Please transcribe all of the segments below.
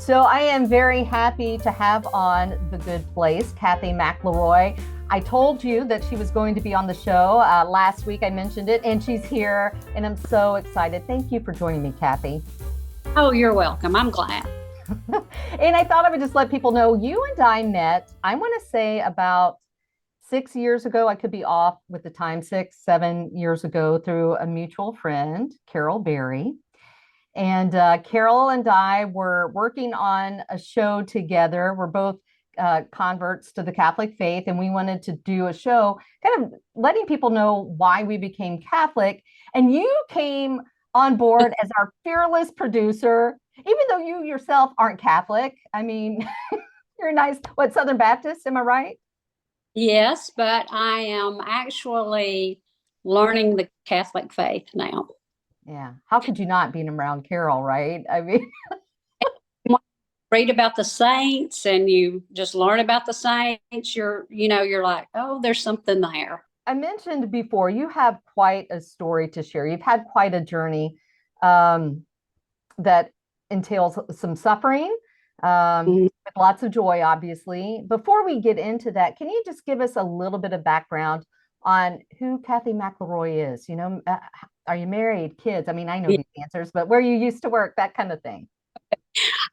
So I am very happy to have on The Good Place, Kathy McLeroy. I told you that she was going to be on the show last week. I mentioned it, and she's here, and I'm so excited. Thank you for joining me, Kathy. Oh, you're welcome. I'm glad. And I thought I would just let people know you and I met, I want to say about 6 years ago. I could be off with the time, 7 years ago, through a mutual friend, Carol Berry. And Carol and I were working on a show together. We're both converts to the Catholic faith, and we wanted to do a show kind of letting people know why we became Catholic. And you came on board as our fearless producer, even though you yourself aren't Catholic. I mean, you're a nice, what, Southern Baptist, am I right? Yes, but I am actually learning the Catholic faith now. Yeah. How could you not being around Carol, right? I mean, Read about the saints and you just learn about the saints. You're like, oh, there's something there. I mentioned before, you have quite a story to share. You've had quite a journey um, that entails some suffering, Mhm. with lots of joy, obviously. Before we get into that, can you just give us a little bit of background on who Kathy McLeroy is? Are you married, kids? I mean, I know Yeah. these answers, but where you used to work, that kind of thing.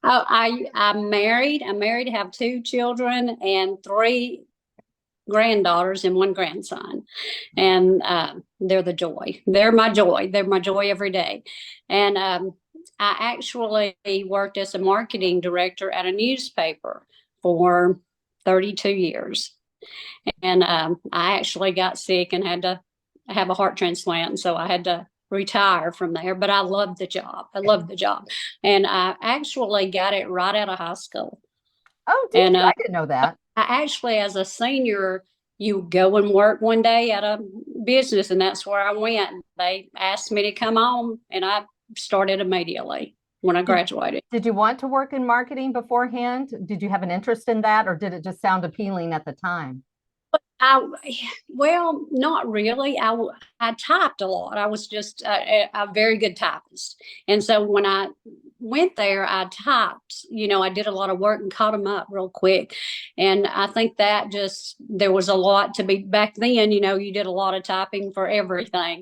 I'm married. I'm married, have two children and three granddaughters and one grandson. And they're the joy. They're my joy. They're my joy every day. And I actually worked as a marketing director at a newspaper for 32 years. And I actually got sick and had to have a heart transplant. And so I had to retire from there. But I loved the job. I loved the job. And I actually got it right out of high school. Oh, did And you? I didn't know that. I actually, as a senior, you go and work one day at a business, and that's where I went. They asked me to come on, and I started immediately when I Did, graduated. did you want to work in marketing beforehand? Did you have an interest in that, or did it just sound appealing at the time? I, well, not really. I typed a lot. I was just a very good typist, and so when I went there, I typed. I did a lot of work and caught them up real quick, and I think that just there was a lot to be back then. You did a lot of typing for everything,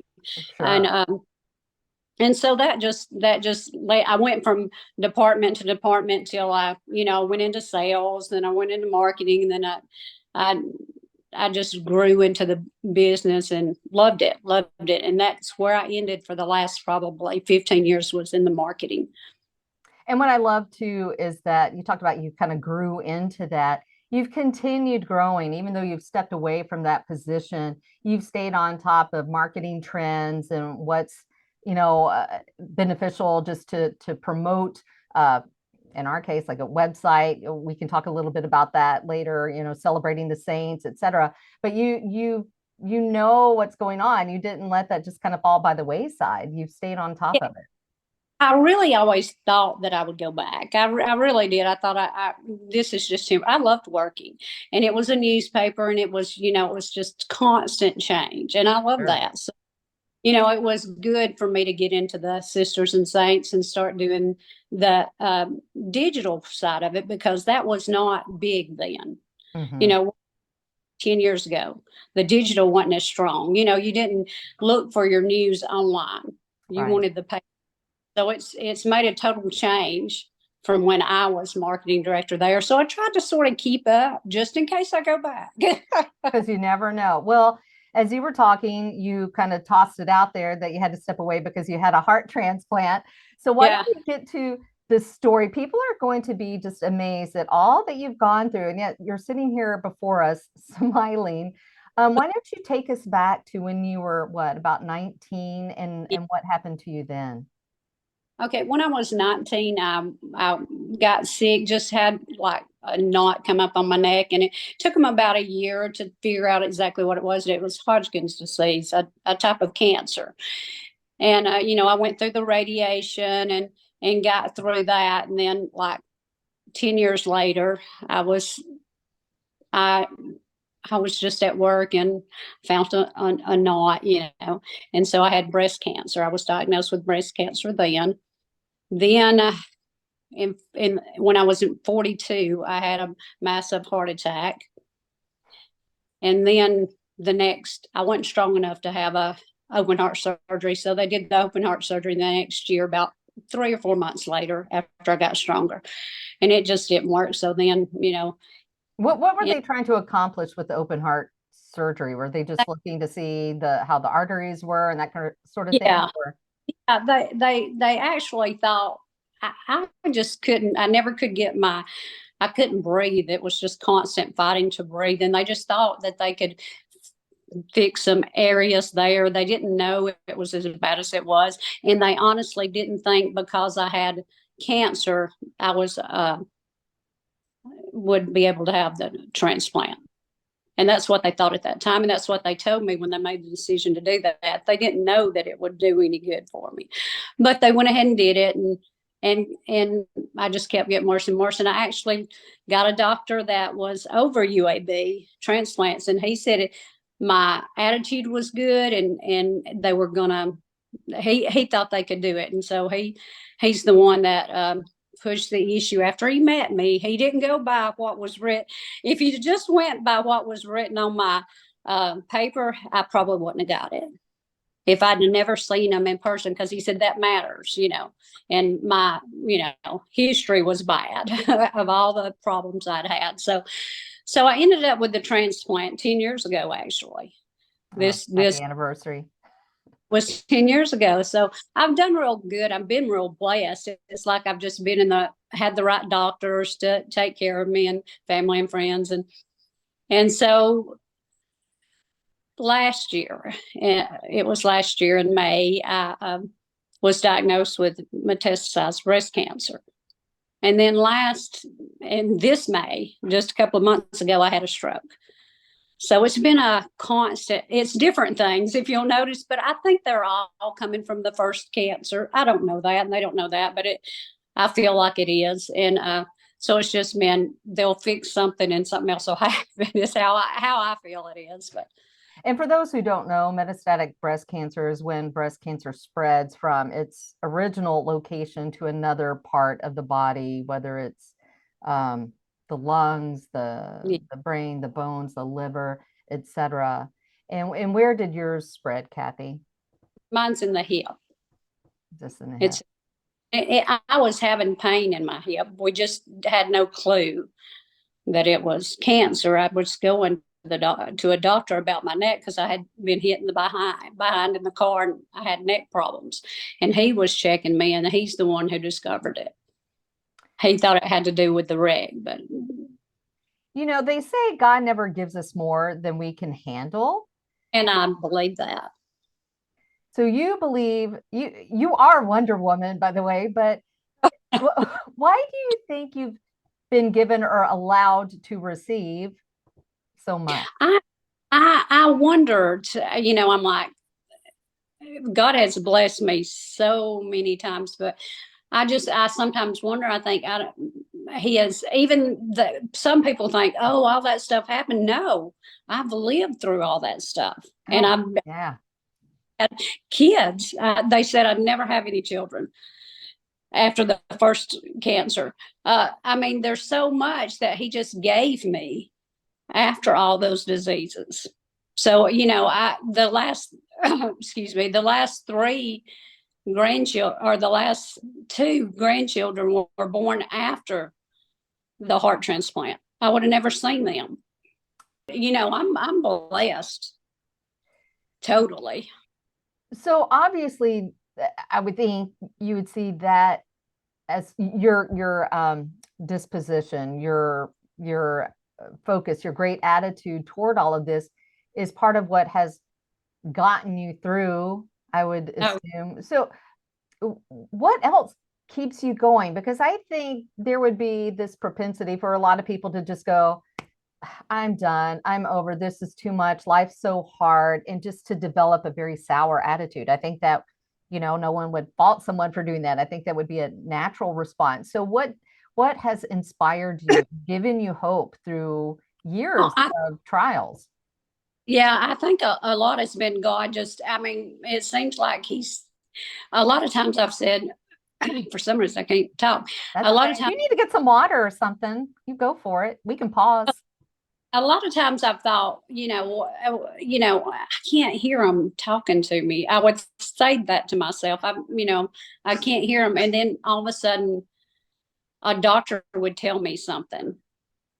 and Sure. so I went from department to department till I went into sales, then I went into marketing, and then I I just grew into the business and loved it. And that's where I ended for the last probably 15 years was in the marketing. And what I love too is that you talked about you kind of grew into that. You've continued growing, even though you've stepped away from that position. You've stayed on top of marketing trends and what's, beneficial just to promote. In our case, like a website, we can talk a little bit about that later. Celebrating the saints, etc. But you know what's going on. You didn't let that just kind of fall by the wayside. You've stayed on top of it. I really always thought that I would go back. I really did. I thought this is just him. I loved working, and it was a newspaper, and it was just constant change, and I love Sure. that. So, it was good for me to get into the Sisters and Saints and start doing the digital side of it because that was not big then. You Hmm. know, 10 years ago, the digital wasn't as strong. You didn't look for your news online. You Right. wanted the paper. So it's made a total change from when I was marketing director there. So I tried to sort of keep up just in case I go back. Because you never know. Well, as you were talking, you kind of tossed it out there that you had to step away because you had a heart transplant. So why don't Yeah. we get to this story? People are going to be just amazed at all that you've gone through, and yet you're sitting here before us smiling. Why don't you take us back to when you were what, about 19, and what happened to you then? Okay, when I was 19, I got sick, just had like a knot come up on my neck, and it took them about a year to figure out exactly what it was. It was Hodgkin's disease, a type of cancer. And, I went through the radiation and got through that. And then, like 10 years later, I, I was just at work and found a knot. And so I had breast cancer. I was diagnosed with breast cancer then. Then in when I was 42, I had a massive heart attack. And then I wasn't strong enough to have a open heart surgery. So they did the open heart surgery the next year, about 3 or 4 months later, after I got stronger. And it just didn't work. So then, What were they trying to accomplish with the open heart surgery? Were they just looking to see how the arteries were and that kind of sort of thing? yeah, yeah, they actually thought I just couldn't. I never could get I couldn't breathe. It was just constant fighting to breathe. And they just thought that they could fix some areas there. They didn't know it was as bad as it was. And they honestly didn't think because I had cancer, I would be able to have the transplant. And that's what they thought at that time. And that's what they told me when they made the decision to do that. They didn't know that it would do any good for me, but they went ahead and did it. And I just kept getting worse and worse. And I actually got a doctor that was over UAB transplants. And he said my attitude was good and they were gonna, he thought they could do it. And so he's the one that, pushed the issue after he met me. He didn't go by what was written. If he just went by what was written on my paper, I probably wouldn't have got it if I'd never seen him in person, because he said that matters, and my, history was bad of all the problems I'd had. So I ended up with the transplant 10 years ago, actually. This anniversary was 10 years ago. So I've done real good. I've been real blessed. It's like I've just been had the right doctors to take care of me and family and friends. And so last year, it was last year in May, I was diagnosed with metastasized breast cancer. And then in this May, just a couple of months ago, I had a stroke. So it's been a constant, it's different things, if you'll notice, but I think they're all coming from the first cancer. I don't know that, and they don't know that, but I feel like it is. And so it's just, man, they'll fix something and something else will happen. Is how I feel it is. And for those who don't know, metastatic breast cancer is when breast cancer spreads from its original location to another part of the body, whether it's the lungs, the brain, the bones, the liver, etc. And where did yours spread, Kathy? Mine's in the hip. Just in the hip. I was having pain in my hip. We just had no clue that it was cancer. I was going to a doctor about my neck because I had been hitting the behind in the car, and I had neck problems. And he was checking me, and he's the one who discovered it. He thought it had to do with the reg, but they say God never gives us more than we can handle. And I believe that. So you believe you are Wonder Woman, by the way, but why do you think you've been given or allowed to receive so much? I wondered, I'm like, God has blessed me so many times, but I sometimes wonder, I think he has, some people think, oh, all that stuff happened. No, I've lived through all that stuff. And I've had kids. They said I'd never have any children after the first cancer. There's so much that he just gave me after all those diseases. So, the last, the last 3 grandchildren, or the last 2 grandchildren were born after the heart transplant. I would have never seen them. I'm blessed. Totally. So obviously, I would think you would see that as your disposition, your focus, your great attitude toward all of this is part of what has gotten you through, I would assume. So what else keeps you going? Because I think there would be this propensity for a lot of people to just go, I'm done. I'm over. This is too much. Life's so hard. And just to develop a very sour attitude. I think that, no one would fault someone for doing that. I think that would be a natural response. So what has inspired you, given you hope through years of trials? Yeah, I think a lot has been God. It seems like a lot of times I've said, For some reason, I can't talk. That's A lot okay. of times, You need to get some water or something. You go for it. We can pause. I've thought, I can't hear them talking to me. I would say that to myself. I can't hear them. And then all of a sudden, a doctor would tell me something,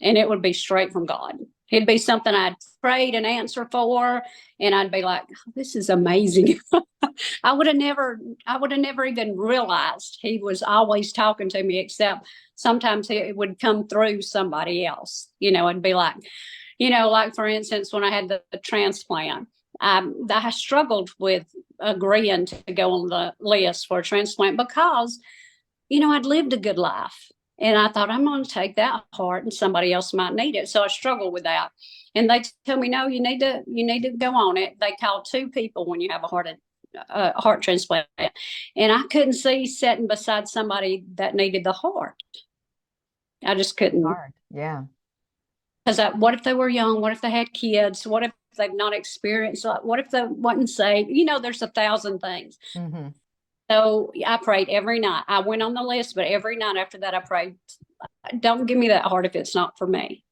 and it would be straight from God. It'd be something I'd prayed an answer for, and I'd be like, oh, "This is amazing." I would have never even realized He was always talking to me. Except sometimes it would come through somebody else. It'd be like, like for instance, when I had the transplant, I struggled with agreeing to go on the list for a transplant because I'd lived a good life. And I thought, I'm going to take that heart and somebody else might need it. So I struggled with that. And they tell me, no, you need to go on it. They call two people when you have a heart transplant. And I couldn't see sitting beside somebody that needed the heart. I just couldn't. Hard. Yeah. Because what if they were young? What if they had kids? What if they've not experienced? What if they wasn't saved? There's 1,000 things. Mm-hmm. So I prayed every night. I went on the list, but every night after that, I prayed, don't give me that heart if it's not for me.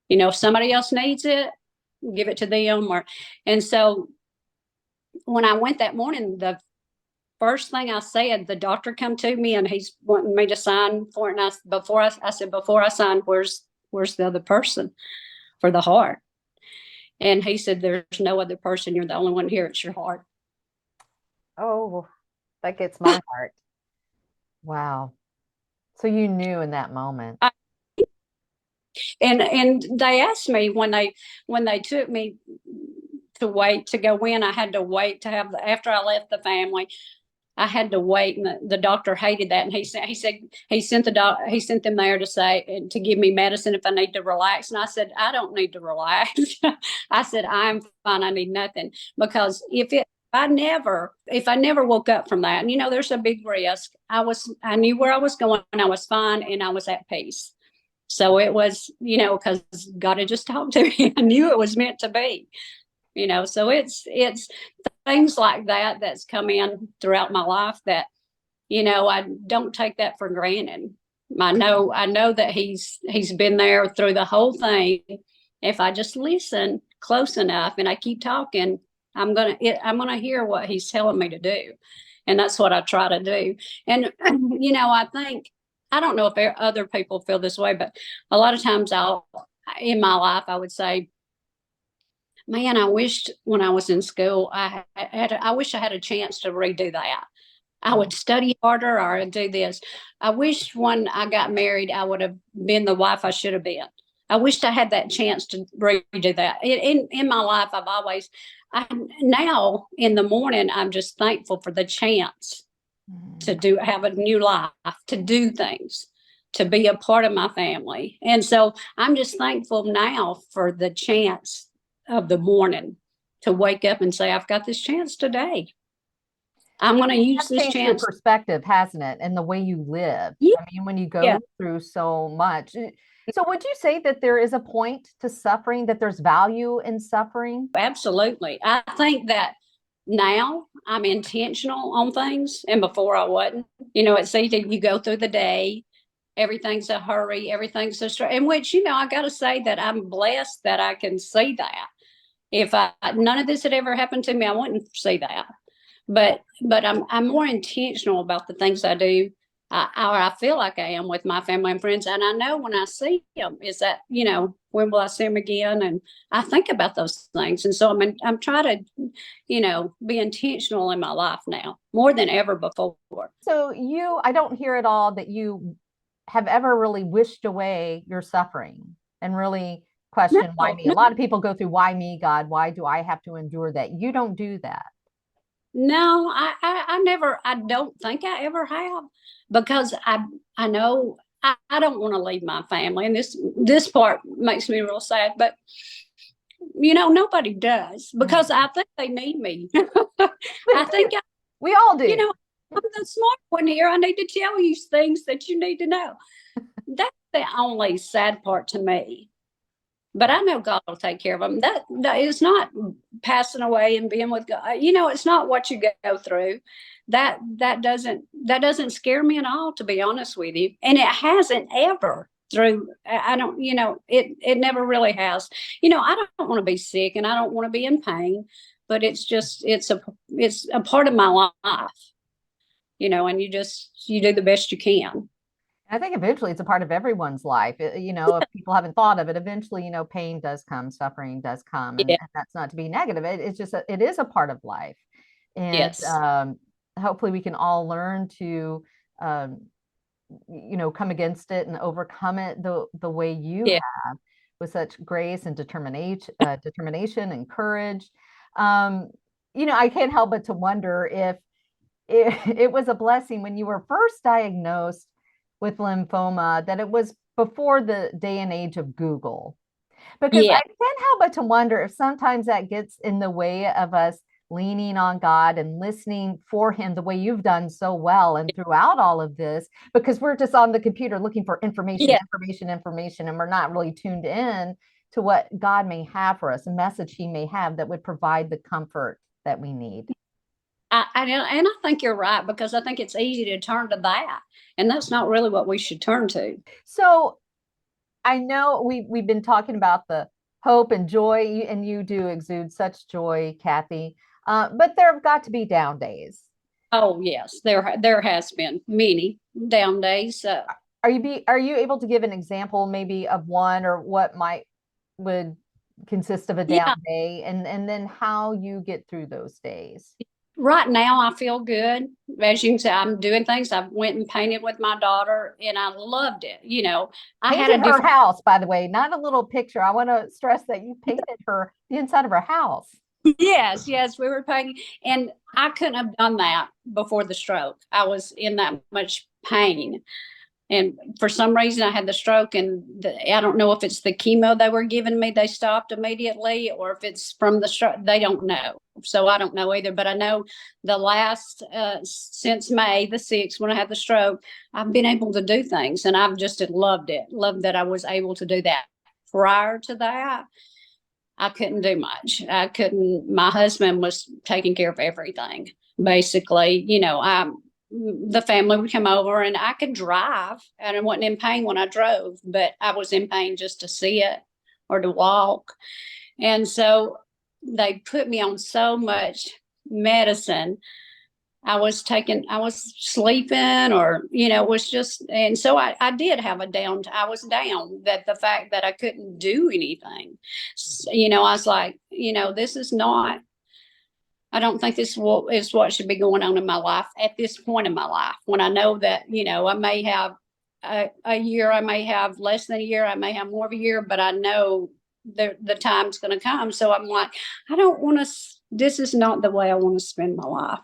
If somebody else needs it, give it to them. And so when I went that morning, the first thing I said, the doctor come to me and he's wanting me to sign for it. And before I sign, where's the other person for the heart? And he said, there's no other person. You're the only one here. It's your heart. Oh, that gets my heart. Wow. So you knew in that moment. And they asked me when they took me to wait to go in, I had to wait to have after I left the family. I had to wait, and the doctor hated that. And he said he sent them there to say to give me medicine if I need to relax. And I said, I don't need to relax. I said, I'm fine. I need nothing, because if I never woke up from that, and there's a big risk. I knew where I was going, and I was fine, and I was at peace. So it was, because God had just talked to me. I knew it was meant to be. So it's things like that that's come in throughout my life that, I don't take that for granted. I know that he's been there through the whole thing. If I just listen close enough and I keep talking, I'm gonna hear what he's telling me to do, and that's what I try to do. And I think, I don't know if other people feel this way, but a lot of times in my life I would say, man, I wished when I was in school I wish I had a chance to redo that. I would study harder, or I'd do this. I wish when I got married I would have been the wife I should have been. I wished I had that chance to redo that. In my life, now in the morning, I'm just thankful for the chance to have a new life, to do things, to be a part of my family. And so I'm just thankful now for the chance of the morning to wake up and say, I've got this chance today. I'm going to use this Changed your chance. perspective, hasn't it? And the way you live. Yeah. I mean, when you go through so much. So would you say that there is a point to suffering, that there's value in suffering? Absolutely. I think that now I'm intentional on things, and before I wasn't. It's easy. You go through the day, everything's a hurry, everything's a stress. In which, I got to say that I'm blessed that I can see that. If none of this had ever happened to me, I wouldn't see that. But I'm more intentional about the things I do. I feel like I am with my family and friends, and I know when I see them, is that when will I see them again? And I think about those things, and so I'm trying to be intentional in my life now more than ever before. So I don't hear at all that you have ever really wished away your suffering and really question why me. A lot of people go through, why me, God? Why do I have to endure that? You don't do that. No, I never. I don't think I ever have, because I know I don't want to leave my family, and this part makes me real sad. But nobody does, because I think they need me. I think we all do. I'm the smart one here. I need to tell you things that you need to know. That's the only sad part to me. But I know God will take care of them. That is not passing away and being with God. It's not what you go through. That doesn't scare me at all, to be honest with you. And it hasn't ever through. I don't, it never really has. I don't want to be sick and I don't want to be in pain, but it's a part of my life, and you do the best you can. I think eventually it's a part of everyone's life. If people haven't thought of it, eventually, pain does come, suffering does come, and, Yeah. and that's not to be negative. It's just it is a part of life, and Yes. hopefully we can all learn to, come against it and overcome it the way you Yeah. have, with such grace and determination and courage. I can't help but to wonder if it was a blessing when you were first diagnosed with lymphoma, that it was before the day and age of Google. Because Yeah. I can't help but to wonder if sometimes that gets in the way of us leaning on God and listening for Him the way you've done so well and throughout all of this, because we're just on the computer looking for information, Yeah. information, and we're not really tuned in to what God may have for us, a message He may have that would provide the comfort that we need. And I think you're right, because I think it's easy to turn to that, and that's not really what we should turn to. So I know we've been talking about the hope and joy, and you do exude such joy, Kathy. But there have got to be down days. Oh yes, there has been many down days. Are you able to give an example, maybe of one, or what would consist of a down Yeah, day, and then how you get through those days? right now I feel good. As you can see, I'm doing things. I went and painted with my daughter, and I loved it. I had a Painted her different. house, by the way, not a little picture. I want to stress that you painted the inside of her house. Yes, yes, we were painting, and I couldn't have done that before the stroke. I was in that much pain. And for some reason, I had the stroke, and I don't know if it's the chemo they were giving me, they stopped immediately, or if it's from the stroke. They don't know. So I don't know either. But I know the last, since May the 6th, when I had the stroke, I've been able to do things, and I've just loved it. Loved that I was able to do that. Prior to that, I couldn't do much. I couldn't. My husband was taking care of everything. Basically, the family would come over, and I could drive, and I wasn't in pain when I drove, but I was in pain just to see it or to walk. And so they put me on so much medicine. I was sleeping, or, it was just, and so I did have I was down, that the fact that I couldn't do anything, I was like, this is not, I don't think this is what should be going on in my life at this point in my life, when I know that, I may have a year, I may have less than a year, I may have more of a year, but I know the time's going to come. So I'm like, I don't want to, this is not the way I want to spend my life.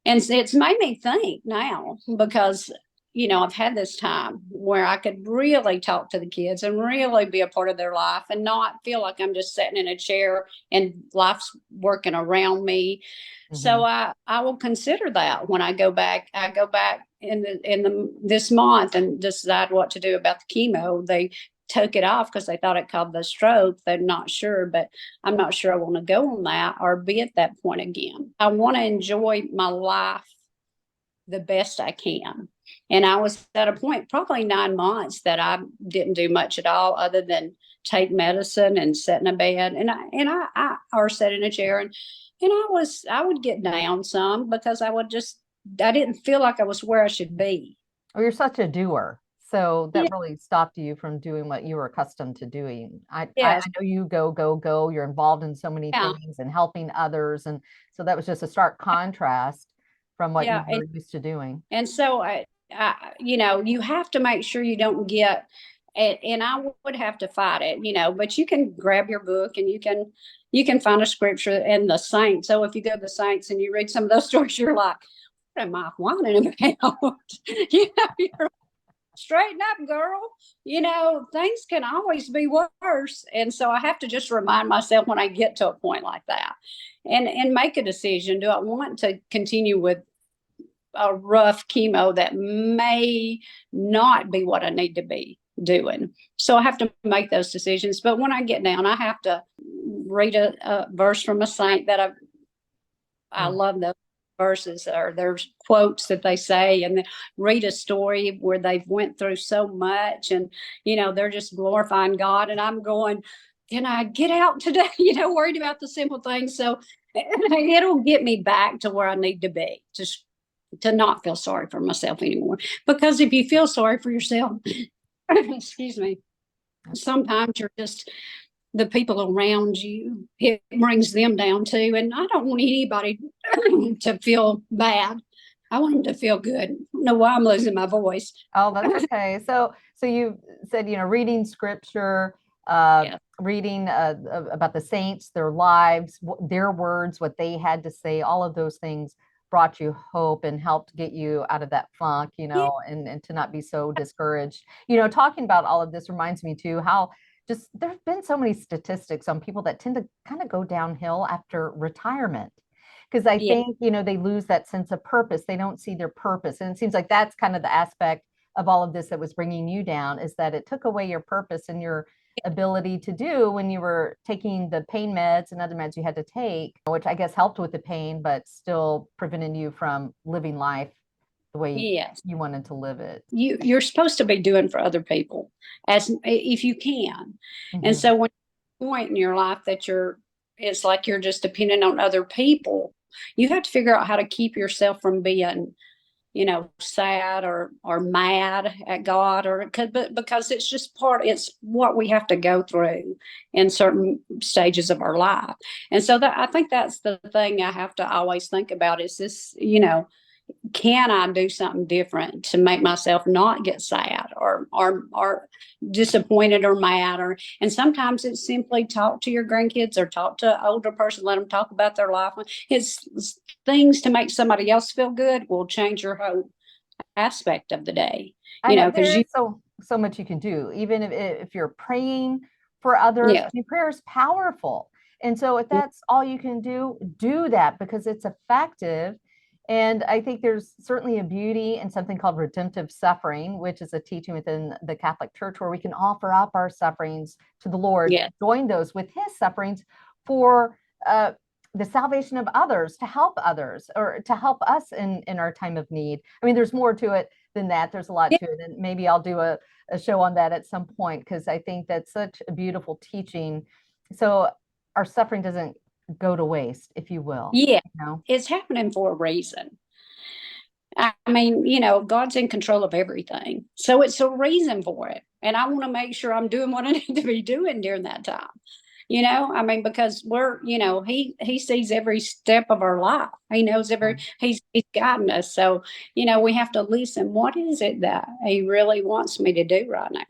And it's made me think now, because, I've had this time where I could really talk to the kids and really be a part of their life, and not feel like I'm just sitting in a chair and life's working around me. Mm-hmm. So I will consider that when I go back. I go back this month and decide what to do about the chemo. They took it off because they thought it caused the stroke. They're not sure, but I'm not sure I want to go on that or be at that point again. I want to enjoy my life the best I can. And I was at a point, probably 9 months, that I didn't do much at all other than take medicine and sit in a bed, and I or sit in a chair, and I would get down some, because I didn't feel like I was where I should be. Oh, you're such a doer. So that really stopped you from doing what you were accustomed to doing. I know you go. You're involved in so many things and helping others. And so that was just a stark contrast from what you were used to doing. And so you have to make sure you don't get, and I would have to fight it, but you can grab your book and you can find a scripture in the saints. So if you go to the saints and you read some of those stories, you're like, what am I whining about? You're straighten up, girl. Things can always be worse. And so I have to just remind myself when I get to a point like that, and make a decision. Do I want to continue with a rough chemo that may not be what I need to be doing? So I have to make those decisions. But when I get down, I have to read a verse from a saint that I Mm. love those verses, or there's quotes that they say, and then read a story where they've went through so much, and they're just glorifying God, and I'm going, can I get out today? Worried about the simple things. So it'll get me back to where I need to be, just to not feel sorry for myself anymore. Because if you feel sorry for yourself, excuse me, sometimes you're just the people around you, it brings them down too. And I don't want anybody to feel bad. I want them to feel good. I don't know why I'm losing my voice. Oh, that's okay. So you said, reading scripture, Yeah. reading about the saints, their lives, their words, what they had to say, all of those things brought you hope and helped get you out of that funk, Yeah. and to not be so discouraged. Talking about all of this reminds me too how just there's been so many statistics on people that tend to kind of go downhill after retirement. Because I Yeah. think, they lose that sense of purpose. They don't see their purpose. And it seems like that's kind of the aspect of all of this that was bringing you down, is that it took away your purpose and your ability to do when you were taking the pain meds and other meds you had to take, which I guess helped with the pain, but still prevented you from living life the way Yes. you wanted to live it. You're supposed to be doing for other people as if you can. And Mhm. so when point in your life that it's like you're just dependent on other people, you have to figure out how to keep yourself from being sad or mad at God, but because it's just it's what we have to go through in certain stages of our life. And so that, I think that's the thing I have to always think about is this, can I do something different to make myself not get sad or disappointed or mad? And sometimes it's simply talk to your grandkids or talk to an older person, let them talk about their life. It's things to make somebody else feel good will change your whole aspect of the day. I know Because there's so much you can do, even if you're praying for others. I yeah, mean, prayer is powerful, and so if that's all you can do, do that because it's effective. And I think there's certainly a beauty in something called redemptive suffering, which is a teaching within the Catholic Church where we can offer up our sufferings to the Lord, yeah, join those with His sufferings for the salvation of others, to help others or to help us in our time of need. I mean, there's more to it than that. There's a lot yeah, to it. And maybe I'll do a show on that at some point because I think that's such a beautiful teaching. So our suffering doesn't go to waste, if you will. yeah. You know? It's happening for a reason. I mean, God's in control of everything. So it's a reason for it. And I want to make sure I'm doing what I need to be doing during that time. I mean, because he sees every step of our life. He knows he's guiding us. So, we have to listen. What is it that he really wants me to do right now?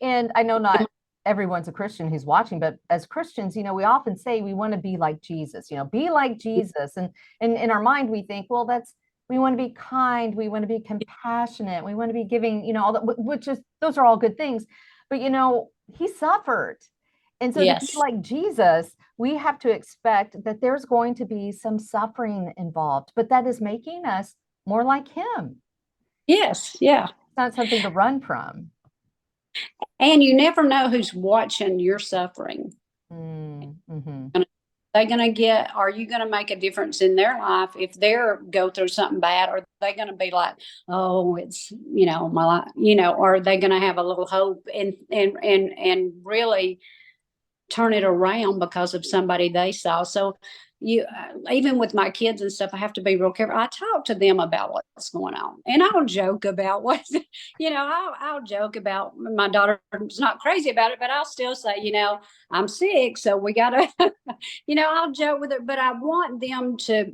And I know not everyone's a Christian who's watching, but as Christians, we often say we want to be like Jesus, be like Jesus. And in our mind, we think, well, we want to be kind, we want to be compassionate, we want to be giving, all that, which is, those are all good things. But, he suffered. And so to be Yes. like Jesus, we have to expect that there's going to be some suffering involved, but that is making us more like him. Yes. Yeah. It's not something to run from. And you never know who's watching your suffering. Mm-hmm. Are you going to make a difference in their life if they're go through something bad? Or are they going to be like, oh, it's, my life, or are they going to have a little hope and really turn it around because of somebody they saw? So even with my kids and stuff, I have to be real careful. I talk to them about what's going on, and I'll joke about I'll joke about my daughter's not crazy about it, but I'll still say, I'm sick, so we gotta, I'll joke with it, but I want them to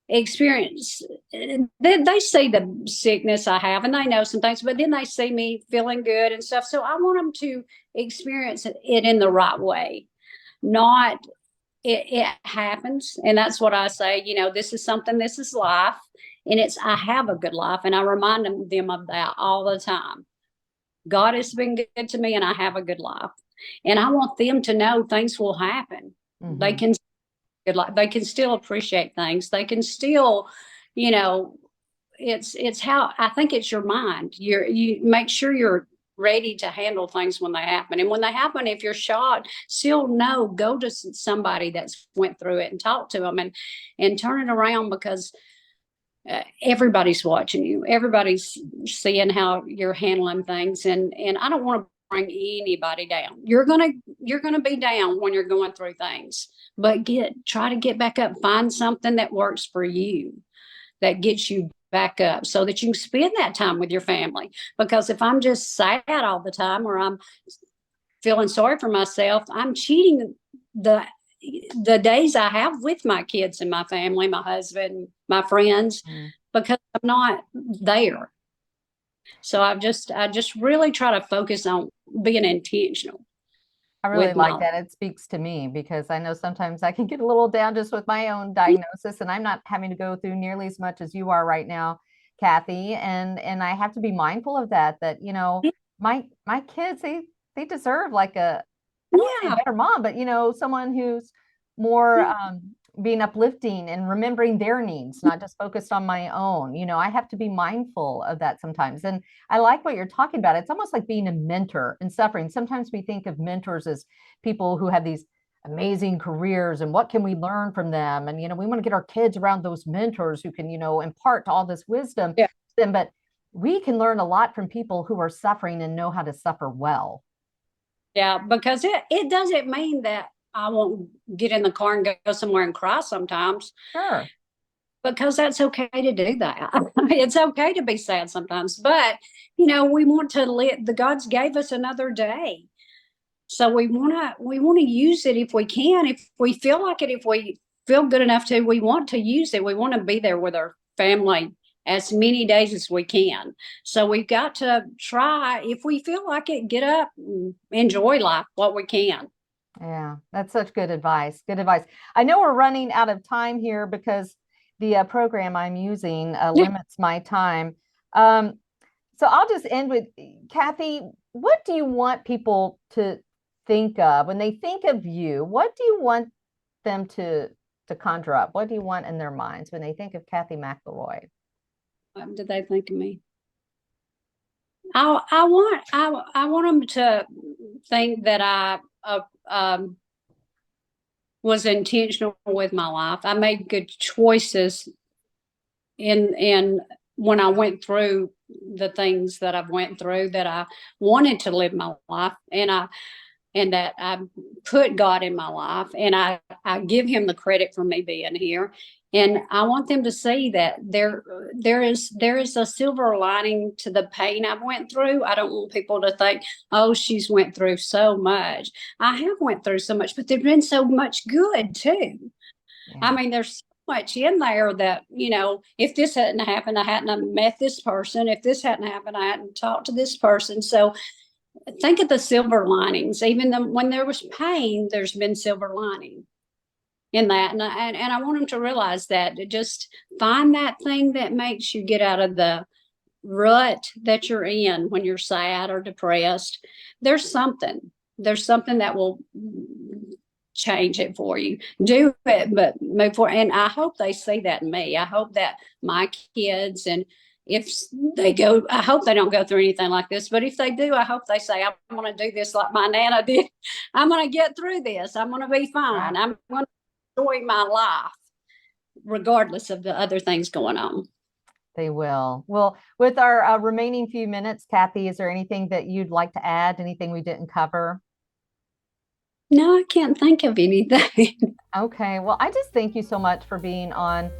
experience. They see the sickness I have, and they know some things, but then they see me feeling good and stuff. So I want them to experience it in the right way, not it happens. And that's what I say, this is life, and I have a good life. And I remind them of that all the time. God has been good to me, and I have a good life. And I want them to know things will happen. They Mm-hmm. can they can still appreciate things. They can still, it's how I think it's your mind. You make sure you're ready to handle things when they happen. And when they happen, if you're shocked, still know, go to somebody that's went through it and talk to them and turn it around, because everybody's watching you. Everybody's seeing how you're handling things. And I don't want to bring anybody down. You're gonna be down when you're going through things, but try to get back up. Find something that works for you, that gets you back up, so that you can spend that time with your family. Because if I'm just sad all the time, or I'm feeling sorry for myself, I'm cheating the days I have with my kids and my family, my husband, my friends, because I'm not there. So I just really try to focus on being intentional. I really like that. It speaks to me, because I know sometimes I can get a little down just with my own diagnosis, and I'm not having to go through nearly as much as you are right now, Kathy. And I have to be mindful of that, you know, my kids, they deserve like a better mom, but you know, someone who's more being uplifting and remembering their needs, not just focused on my own. You know, I have to be mindful of that sometimes. And I like what you're talking about. It's almost like being a mentor in suffering. Sometimes we think of mentors as people who have these amazing careers, and what can we learn from them? And, you know, we want to get our kids around those mentors who can, you know, impart all this wisdom to them. But we can learn a lot from people who are suffering and know how to suffer well. Yeah, because it doesn't mean that I won't get in the car and go somewhere and cry sometimes. Sure. Because that's okay to do that. It's okay to be sad sometimes. But, you know, we want to the gods gave us another day. So we want to use it if we can, if we feel like it, if we feel good enough to, we want to use it. We want to be there with our family as many days as we can. So we've got to try, if we feel like it, get up and enjoy life what we can. Yeah, that's such good advice. Good advice. I know we're running out of time here, because the program I'm using limits my time. So I'll just end with, Kathy, what do you want people to think of when they think of you? What do you want them to conjure up? What do you want in their minds when they think of Kathy McLeroy? What do they think of me? I want them to think that I was intentional with my life. I made good choices in when I went through the things that I've went through, that I wanted to live my life, and that I put God in my life, and I give him the credit for me being here. And I want them to see that there is a silver lining to the pain I went through. I don't want people to think, oh, she's went through so much. I have went through so much, but there's been so much good too. Yeah. I mean, there's so much in there that, you know, if this hadn't happened, I hadn't met this person. If this hadn't happened, I hadn't talked to this person. So think of the silver linings. Even when there was pain, there's been silver lining in that. And I want them to realize that. Just find that thing that makes you get out of the rut that you're in when you're sad or depressed. There's something that will change it for you. Do it, but move forward. And I hope they see that in me. I hope that my kids, and if they go, I hope they don't go through anything like this, but if they do, I hope they say, I'm going to do this like my Nana did. I'm going to get through this. I'm going to be fine. I'm going to enjoy my life regardless of the other things going on. They will. Well, with our remaining few minutes, Kathy, is there anything that you'd like to add? Anything we didn't cover? No, I can't think of anything. Okay. Well, I just thank you so much for being on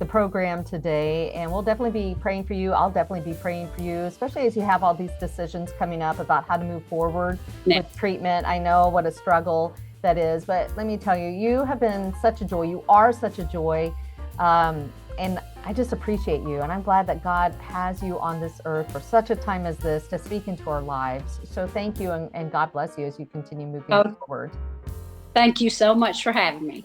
the program today, and we'll definitely be praying for you. I'll definitely be praying for you, especially as you have all these decisions coming up about how to move forward with treatment. I know what a struggle that is, but let me tell you, you have been such a joy. You are such a joy, and I just appreciate you, and I'm glad that God has you on this earth for such a time as this to speak into our lives. So thank you, and God bless you as you continue moving forward. Thank you so much for having me.